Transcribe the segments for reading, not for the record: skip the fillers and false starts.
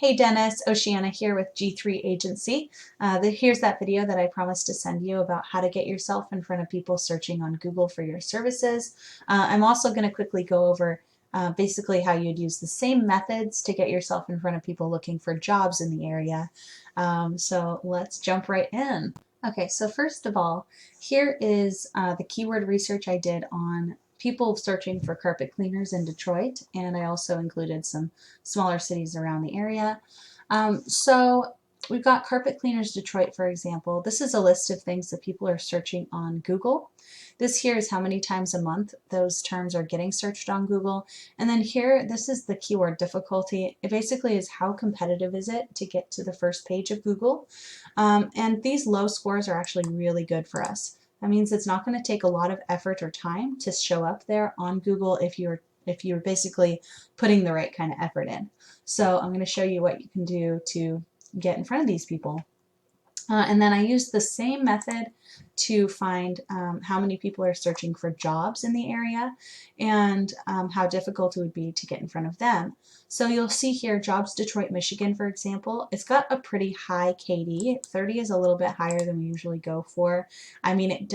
Hey Dennis, Oceana here with G3 Agency. Here's that video that I promised to send you about how to get yourself in front of people searching on Google for your services. I'm also going to quickly go over basically how you'd use the same methods to get yourself in front of people looking for jobs in the area. So let's jump right in. Okay, so first of all, here is the keyword research I did on people searching for carpet cleaners in Detroit, and I also included some smaller cities around the area. So we've got Carpet Cleaners Detroit, for example. This is a list of things that people are searching on Google. This here is how many times a month those terms are getting searched on Google. And then here, this is the keyword difficulty. It basically is how competitive is it to get to the first page of Google. And these low scores are actually really good for us. That means it's not going to take a lot of effort or time to show up there on Google if you're basically putting the right kind of effort in. So I'm going to show you what you can do to get in front of these people. And then I used the same method to find how many people are searching for jobs in the area and how difficult it would be to get in front of them. So you'll see here, Jobs Detroit, Michigan, for example, it's got a pretty high KD. 30 is a little bit higher than we usually go for. I mean,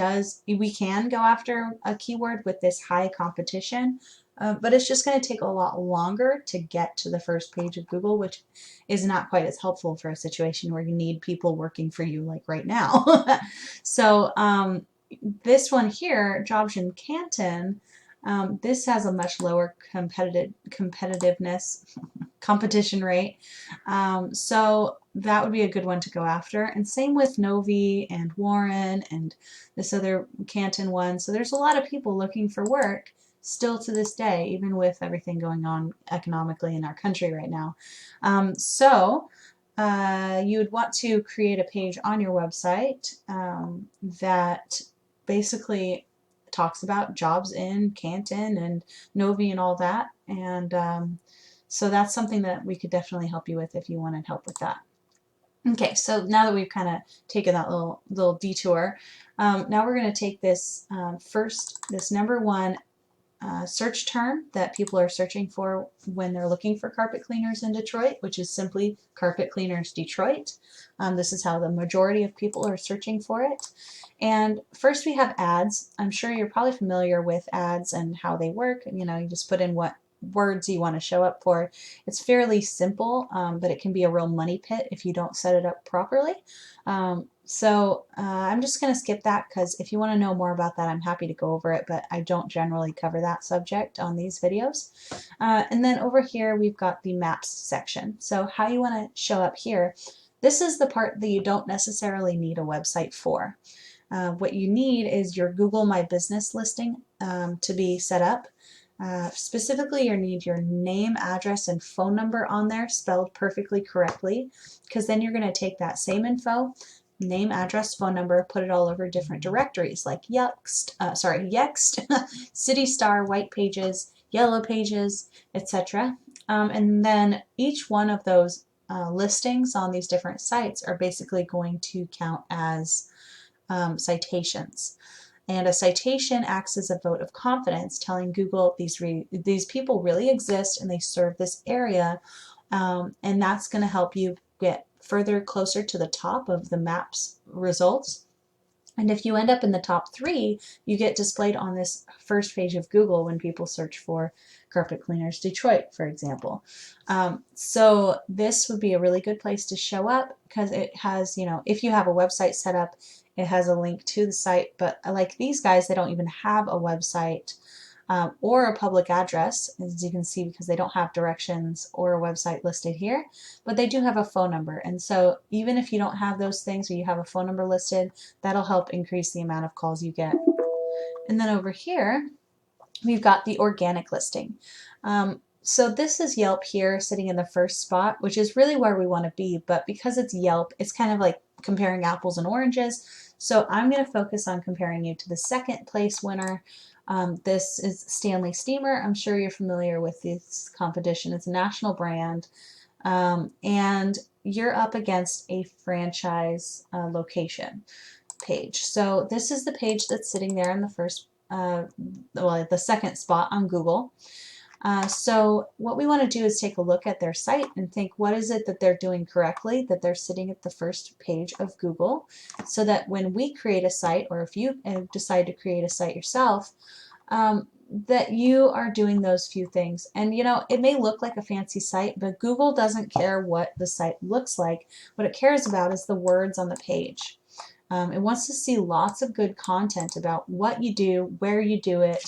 we can go after a keyword with this high competition, but it's just going to take a lot longer to get to the first page of Google, which is not quite as helpful for a situation where you need people working for you like right now. So this one here, Jobs in Canton, this has a much lower competitiveness, competition rate. So that would be a good one to go after. And same with Novi and Warren and this other Canton one. So there's a lot of people looking for work still to this day, even with everything going on economically in our country right now. You would want to create a page on your website that basically talks about jobs in Canton and Novi and all that. And so that's something that we could definitely help you with if you wanted help with that. Okay, so now that we've kind of taken that little detour, now we're going to take this this number one search term that people are searching for when they're looking for carpet cleaners in Detroit, which is simply carpet cleaners Detroit. This is how the majority of people are searching for it. And first we have ads. I'm sure you're probably familiar with ads and how they work. You know, you just put in what words you want to show up for. It's fairly simple, but it can be a real money pit if you don't set it up properly. I'm just going to skip that because if you want to know more about that, I'm happy to go over it, but I don't generally cover that subject on these videos. And then over here, we've got the maps section. So how you want to show up here, this is the part that you don't necessarily need a website for. What you need is your Google My Business listing to be set up. Specifically, you need your name, address, and phone number on there spelled perfectly correctly, because then you're going to take that same info, name, address, phone number, put it all over different directories like Yext, City Star, White Pages, Yellow Pages, etc. And then each one of those listings on these different sites are basically going to count as citations. And a citation acts as a vote of confidence, telling Google these people really exist and they serve this area, and that's going to help you get further closer to the top of the maps results. And if you end up in the top 3, you get displayed on this first page of Google when people search for Carpet Cleaners Detroit, for example. So this would be a really good place to show up because it has, you know, if you have a website set up, it has a link to the site. But like these guys, they don't even have a website or a public address, as you can see, because they don't have directions or a website listed here, but they do have a phone number. And so even if you don't have those things or you have a phone number listed, that'll help increase the amount of calls you get. And then over here, we've got the organic listing. So this is Yelp here sitting in the first spot, which is really where we want to be, but because it's Yelp, it's kind of like comparing apples and oranges. So I'm going to focus on comparing you to the second place winner. This is Stanley Steamer. I'm sure you're familiar with this competition. It's a national brand, and you're up against a franchise location page. So this is the page that's sitting there in the the second spot on Google. So what we want to do is take a look at their site and think, what is it that they're doing correctly, that they're sitting at the first page of Google, so that when we create a site, or if you decide to create a site yourself, that you are doing those few things. And you know, it may look like a fancy site, but Google doesn't care what the site looks like. What it cares about is the words on the page. It wants to see lots of good content about what you do, where you do it,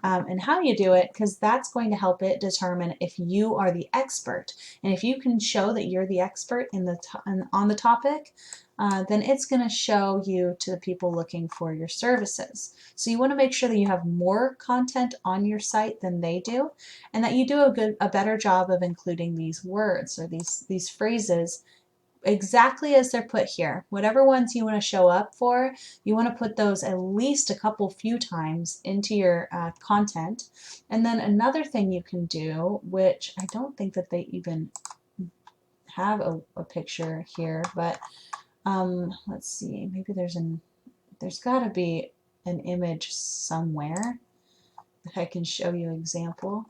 and how you do it, because that's going to help it determine if you are the expert. And if you can show that you're the expert on the topic, then it's going to show you to the people looking for your services. So you want to make sure that you have more content on your site than they do, and that you do a better job of including these words or these phrases exactly as they're put here. Whatever ones you want to show up for, you want to put those at least a few times into your content. And then another thing you can do, which I don't think that they even have a picture here, but let's see, maybe there's got to be an image somewhere that I can show you an example.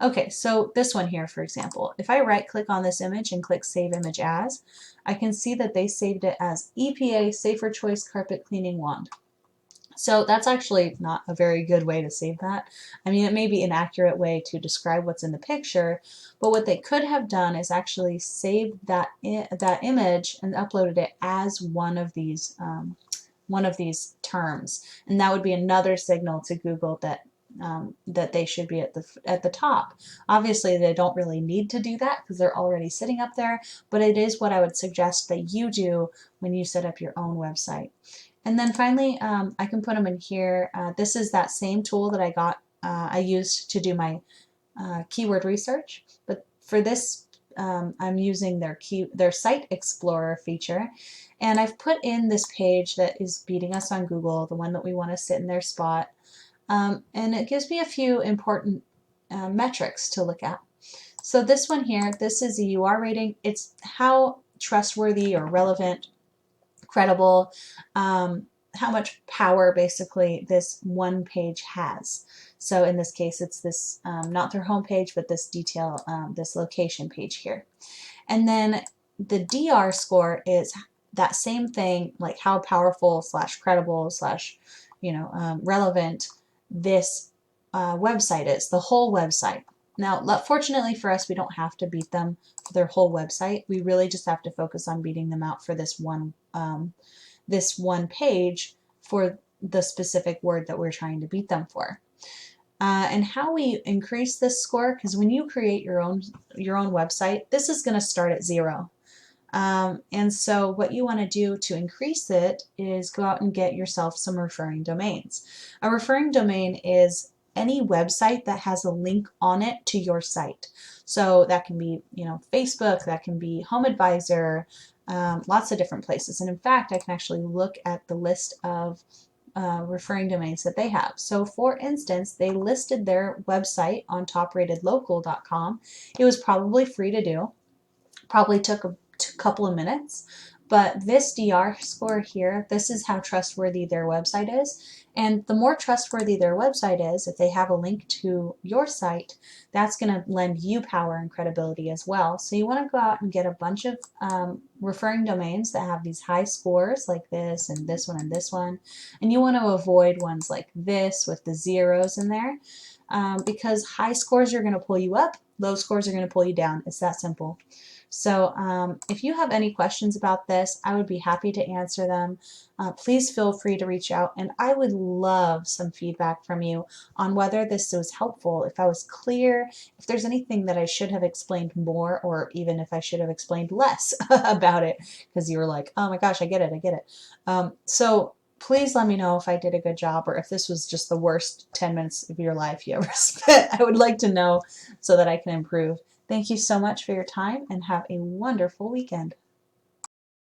Okay, so this one here, for example, if I right click on this image and click Save Image As, I can see that they saved it as EPA Safer Choice Carpet Cleaning Wand. So that's actually not a very good way to save that. I mean, it may be an accurate way to describe what's in the picture, but what they could have done is actually saved that image and uploaded it as one of these terms, and that would be another signal to Google that they should be at the top. Obviously, they don't really need to do that because they're already sitting up there, but it is what I would suggest that you do when you set up your own website. And then finally, I can put them in here. This is that same tool that I used to do my keyword research, but for this I'm using their Site Explorer feature, and I've put in this page that is beating us on Google, the one that we want to sit in their spot. And it gives me a few important metrics to look at. So this one here, this is a UR rating. It's how trustworthy or relevant, credible, how much power basically this one page has. So in this case, it's this, not their home page, but this detail, this location page here. And then the DR score is that same thing, like how powerful / credible / relevant this website is, the whole website. Now, fortunately for us, we don't have to beat them for their whole website. We really just have to focus on beating them out for this one page for the specific word that we're trying to beat them for. And how we increase this score, because when you create your own website, this is going to start at 0. And so what you want to do to increase it is go out and get yourself some referring domains. A referring domain is any website that has a link on it to your site. So that can be, Facebook, that can be Home Advisor, lots of different places. And in fact, I can actually look at the list of referring domains that they have. So for instance, they listed their website on topratedlocal.com. It was probably free to do, probably took a couple of minutes, but this DR score here, this is how trustworthy their website is. And the more trustworthy their website is, if they have a link to your site, that's going to lend you power and credibility as well. So you want to go out and get a bunch of referring domains that have these high scores like this and this one and this one. And you want to avoid ones like this with the zeros in there, because high scores are going to pull you up, low scores are going to pull you down. It's that simple. So if you have any questions about this, I would be happy to answer them. Please feel free to reach out, and I would love some feedback from you on whether this was helpful, if I was clear, if there's anything that I should have explained more, or even if I should have explained less about it, because you were like, oh my gosh, I get it. So please let me know if I did a good job, or if this was just the worst 10 minutes of your life you ever spent. I would like to know so that I can improve. Thank you so much for your time, and have a wonderful weekend.